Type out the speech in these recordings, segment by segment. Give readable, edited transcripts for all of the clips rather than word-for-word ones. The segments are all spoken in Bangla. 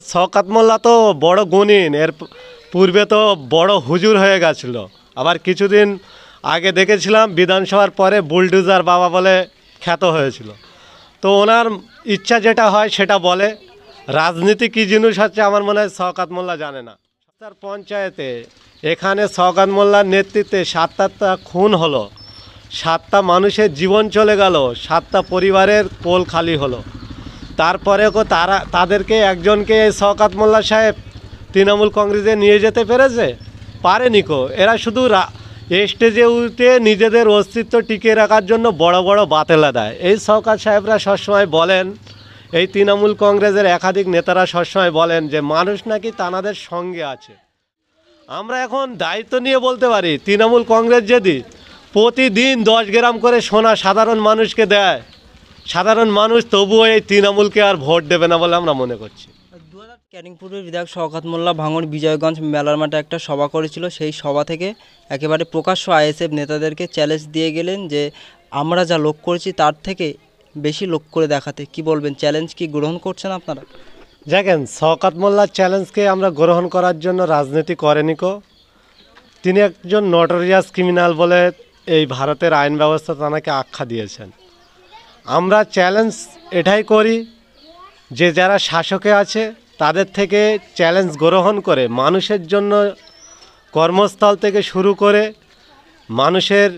শওকত মোল্লা তো বড় গুণীন, এর পূর্বে তো বড় হুজুর হয়ে গেছিল। আবার কিছুদিন আগে দেখেছিলাম বিধানসভার পরে বুলডোজার বাবা বলে খ্যাত হয়েছিল। তো ওনার ইচ্ছা যেটা হয় সেটা বলে। রাজনীতি কী জিনিস হচ্ছে আমার মনে হয় শওকত মোল্লা জানে না। তার পঞ্চায়েতে এখানে শওকত মোল্লার নেতৃত্বে 7টা খুন হলো, 7টা মানুষের জীবন চলে গেল, 7টা পরিবারের কোল খালি হলো। তারপরেও তাদেরকে একজনকে শওকত মোল্লা সাহেব তৃণমূল কংগ্রেসে নিয়ে যেতে পেরেছে? পারেনি কো। এরা শুধু স্টেজে উঠে নিজেদের অস্তিত্ব টিকিয়ে রাখার জন্য বড় বড় বাতেলা দেয়। এই শওকত সাহেবরা সবসময় বলেন, এই তৃণমূল কংগ্রেসের একাধিক নেতারা সবসময় বলেন যে মানুষ নাকি তানাদের সঙ্গে আছে। আমরা এখন দায়িত্ব নিয়ে বলতে পারি, তৃণমূল কংগ্রেস যদি প্রতিদিন 10 গ্রাম করে সোনা সাধারণ মানুষকে দেয়, সাধারণ মানুষ তবুও এই তৃণমূলকে আর ভোট দেবে না বলে আমরা মনে করছি। ক্যানিংপুরের বিধায়ক শওকত মোল্লা ভাঙড় বিজয়গঞ্জ মেলার মাঠে একটা সভা করেছিল। সেই সভা থেকে একেবারে প্রকাশ্য আইএসএফ নেতাদেরকে চ্যালেঞ্জ দিয়ে গেলেন যে আমরা যা লোক করেছি তার থেকে বেশি লোক করে দেখাতে। কি বলবেন, চ্যালেঞ্জ কি গ্রহণ করছেন আপনারা? দেখেন, শওকত মোল্লার চ্যালেঞ্জকে আমরা গ্রহণ করার জন্য রাজনীতি করেনি কো। তিনি একজন নটোরিয়াস ক্রিমিনাল বলে এই ভারতের আইন ব্যবস্থা তাকে আখ্যা দিয়েছেন। আমরা চ্যালেঞ্জ এটাই করি যে যারা শাসকে আছে তাদের থেকে চ্যালেঞ্জ গ্রহণ করে মানুষের জন্য কর্মস্থল থেকে শুরু করে মানুষের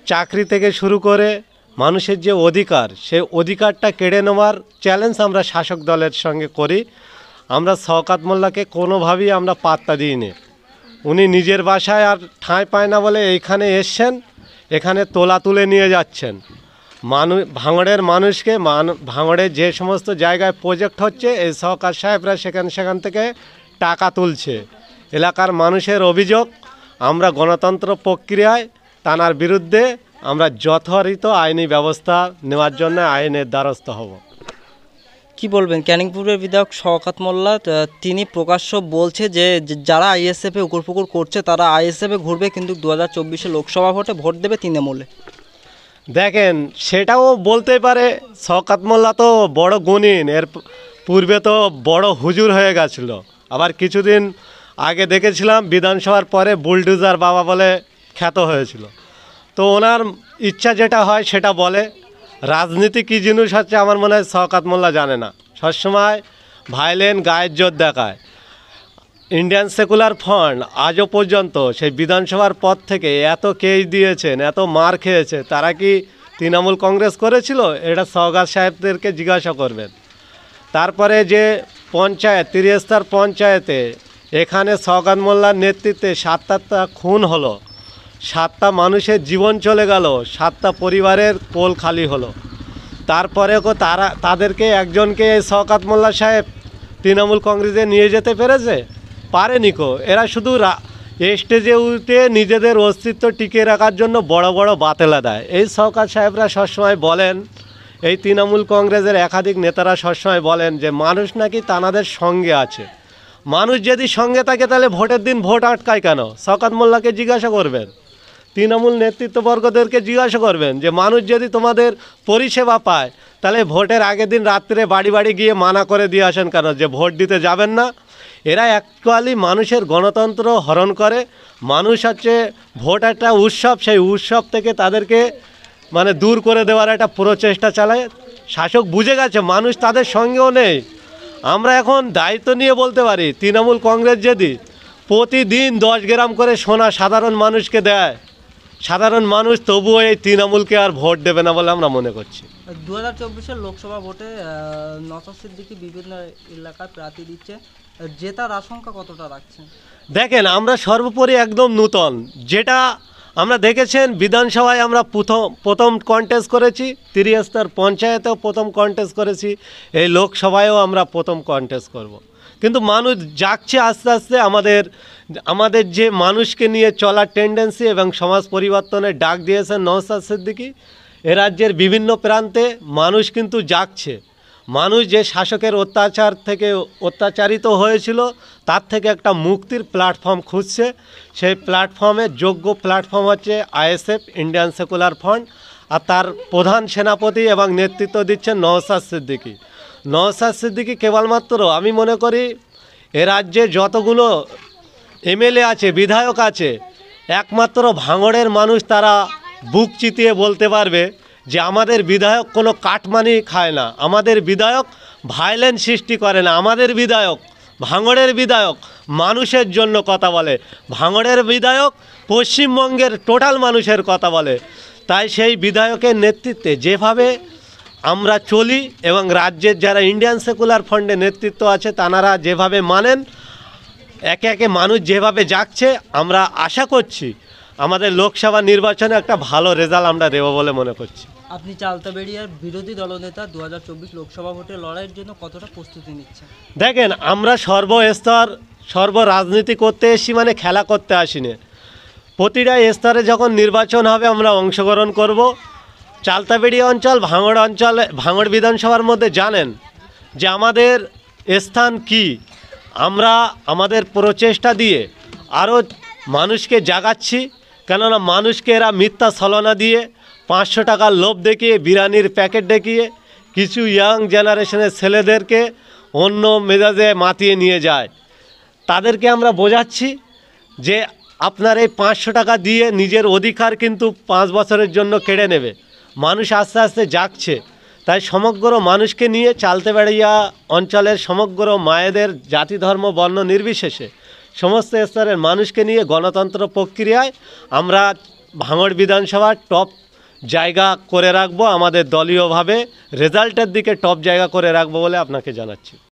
চাকরি থেকে শুরু করে মানুষের যে অধিকার, সেই অধিকারটা কেড়ে নেওয়ার চ্যালেঞ্জ আমরা শাসক দলের সঙ্গে করি। আমরা শওকত মোল্লাকে কোনোভাবেই আমরা পাত্তা দিইনি। উনি নিজের বাসায় আর ঠাঁই পায় না বলে এইখানে এসছেন, এখানে তোলা তুলে নিয়ে যাচ্ছেন। ভাঙড়ের মানুষকে ভাঙড়ের যে সমস্ত জায়গায় প্রজেক্ট হচ্ছে এই শওকত সাহেবরা সেখান থেকে টাকা তুলছে। এলাকার মানুষের অভিযোগ, আমরা গণতন্ত্র প্রক্রিয়ায় তানার বিরুদ্ধে আমরা যথারীত আইনি ব্যবস্থা নেওয়ার জন্য আইনের দ্বারস্থ হব। কি বলবেন, ক্যানিংপুরের বিধায়ক শওকত মোল্লা তিনি প্রকাশ্য বলছে যে যারা আইএসএফে উকুরপুকুর করছে তারা আইএসএফে ঘুরবে, কিন্তু 2024 লোকসভা ভোটে ভোট দেবে তৃণমূলে। দেখেন, সেটাও বলতে পারে। শওকত মোল্লা তো বড় গুণীন, এর পূর্বে তো বড় হুজুর হয়ে গেছিল। আবার কিছুদিন আগে দেখেছিলাম বিধানসভার পরে বুলডোজার বাবা বলে খ্যাত হয়েছিল। তো ওনার ইচ্ছা যেটা হয় সেটা বলে। রাজনীতি কী জিনিস হচ্ছে আমার মনে হয় শওকত মোল্লা জানে না। সবসময় ভাইলেন গায়ের জোর দেখায়। ইন্ডিয়ান সেকুলার ফ্রন্ট আজও পর্যন্ত সেই বিধানসভার পদ থেকে এত কেস দিয়েছেন, এত মার খেয়েছে, তারা কি তৃণমূল কংগ্রেস করেছিল? এটা শওকত সাহেবদেরকে জিজ্ঞাসা করবেন। তারপরে যে পঞ্চায়েত, তিরিস্তার পঞ্চায়েতে এখানে শওকত মোল্লার নেতৃত্বে 7টা খুন হলো, 7টা মানুষের জীবন চলে গেল, 7টা পরিবারের কোল খালি হলো। তারপরেও তাদেরকে একজনকে শওকত মোল্লা সাহেব তৃণমূল কংগ্রেসে নিয়ে যেতে পেরেছে? পারেনি কো। এরা শুধু স্টেজে উঠে নিজেদের অস্তিত্ব টিকিয়ে রাখার জন্য বড় বড় বাতেলা দেয়। এই শওকত সাহেবরা সবসময় বলেন, এই তৃণমূল কংগ্রেসের একাধিক নেতারা সবসময় বলেন যে মানুষ নাকি তানাদের সঙ্গে আছে। মানুষ যদি সঙ্গে থাকে তাহলে ভোটের দিন ভোট আটকায় কেন? শওকত মোল্লাকে জিজ্ঞাসা করবেন, তৃণমূল নেতৃত্ববর্গদেরকে জিজ্ঞাসা করবেন যে মানুষ যদি তোমাদের পরিষেবা পায় তাহলে ভোটের আগের দিন রাত্রে বাড়ি বাড়ি গিয়ে মানা করে দিয়ে আসেন কেন যে ভোট দিতে যাবেন না? এরা অ্যাকচুয়ালি মানুষের গণতন্ত্র হরণ করে। মানুষ হচ্ছে ভোট একটা উৎসব, সেই উৎসব থেকে তাদেরকে দূর করে দেওয়ার একটা প্রচেষ্টা চালায়। শাসক বুঝে গেছে মানুষ তাদের সঙ্গেও নেই। আমরা এখন দায়িত্ব নিয়ে বলতে পারি, তৃণমূল কংগ্রেস যদি প্রতিদিন 10 গ্রাম করে সোনা সাধারণ মানুষকে দেয়, সাধারণ মানুষ তবুও এই তৃণমূলকে আর ভোট দেবে না বলে আমরা মনে করছি। 2024 লোকসভা ভোটে নওশাদ সিদ্দিকী বিভিন্ন এলাকায় প্রার্থী দিচ্ছে, জেতার আশঙ্কা কতটা রাখছেন? দেখেন, আমরা সর্বোপরি একদম নূতন, যেটা আমরা দেখেছেন বিধানসভায় আমরা প্রথম কন্টেস্ট করেছি, তিরিস্তার পঞ্চায়েতেও প্রথম কন্টেস্ট করেছি, এই লোকসভায়ও আমরা প্রথম কন্টেস্ট করব। কিন্তু মানুষ জাগছে আস্তে আস্তে। আমাদের যে মানুষকে নিয়ে চলার টেন্ডেন্সি এবং সমাজ পরিবর্তনের ডাক দিয়েছেন নওশাদ সিদ্দিকী, এ রাজ্যের বিভিন্ন প্রান্তে মানুষ কিন্তু জাগছে। মানুষ যে শাসকের অত্যাচার থেকে অত্যাচারিত হয়েছিল তার থেকে একটা মুক্তির প্ল্যাটফর্ম খুঁজছে। সেই প্ল্যাটফর্মের যোগ্য প্ল্যাটফর্ম হচ্ছে আইএসএফ, ইন্ডিয়ান সেকুলার ফ্রন্ট, আর তার প্রধান সেনাপতি এবং নেতৃত্ব দিচ্ছেন নওশাদ সিদ্দিকী। নওশাদ সিদ্দিকী কেবলমাত্র আমি মনে করি এ রাজ্যে যতগুলো এমএলএ আছে, বিধায়ক আছে, একমাত্র ভাঙড়ের মানুষ তারা বুক চিতিয়ে বলতে পারবে যে আমাদের বিধায়ক কোনো কাটমানি খায় না, আমাদের বিধায়ক ভায়োলেন্স সৃষ্টি করে না, আমাদের বিধায়ক, ভাঙড়ের বিধায়ক মানুষের জন্য কথা বলে, ভাঙড়ের বিধায়ক পশ্চিমবঙ্গের টোটাল মানুষের কথা বলে। তাই সেই বিধায়কের নেতৃত্বে যেভাবে আমরা চলি এবং রাজ্যের যারা ইন্ডিয়ান সেকুলার ফ্রন্টের নেতৃত্ব আছে তানারা যেভাবে মানেন, একে একে মানুষ যেভাবে যাচ্ছে, আমরা আশা করছি আমাদের লোকসভা নির্বাচনে একটা ভালো রেজাল্ট আমরা দেবো বলে মনে করছি। আপনি চালতাবেড়িয়ার বিরোধী দলনেতা 2024 লোকসভা ভোটে লড়াইয়ের জন্য কতটা প্রস্তুতি নিচ্ছেন? দেখেন, আমরা সর্বস্তর রাজনীতি করতে এসেছি, মানে খেলা করতে আসিনি। প্রতিটা স্তরে যখন নির্বাচন হবে আমরা অংশগ্রহণ করব। চালতাবেড়িয়া অঞ্চল, ভাঙড় বিধানসভার মধ্যে জানেন যে আমাদের স্থান কি। আমরা আমাদের প্রচেষ্টা দিয়ে আরও মানুষকে জাগাচ্ছি, কেননা মানুষকে এরা মিথ্যা ছলনা দিয়ে 500 টাকার লোভ দেখিয়ে, বিরিয়ানির প্যাকেট দেখিয়ে কিছু ইয়াং জেনারেশনের ছেলেদেরকে অন্য মেজাজে মাতিয়ে নিয়ে যায়। তাদেরকে আমরা বোঝাচ্ছি যে আপনার এই 500 টাকা দিয়ে নিজের অধিকার কিন্তু 5 বছরের জন্য কেড়ে নেবে। মানুষ আস্তে আস্তে জাগছে। তাই সমগ্র মানুষকে নিয়ে চালতাবেড়িয়া অঞ্চলের সমগ্র মায়েদের জাতি ধর্ম বর্ণ নির্বিশেষে সমস্ত স্তরের মানুষকে নিয়ে গণতন্ত্র প্রক্রিয়ায় আমরা ভাঙড় বিধানসভার টপ জায়গা করে রাখবো, আমাদের দলীয়ভাবে রেজাল্টের দিকে টপ জায়গা করে রাখবো বলে আপনাকে জানাচ্ছি।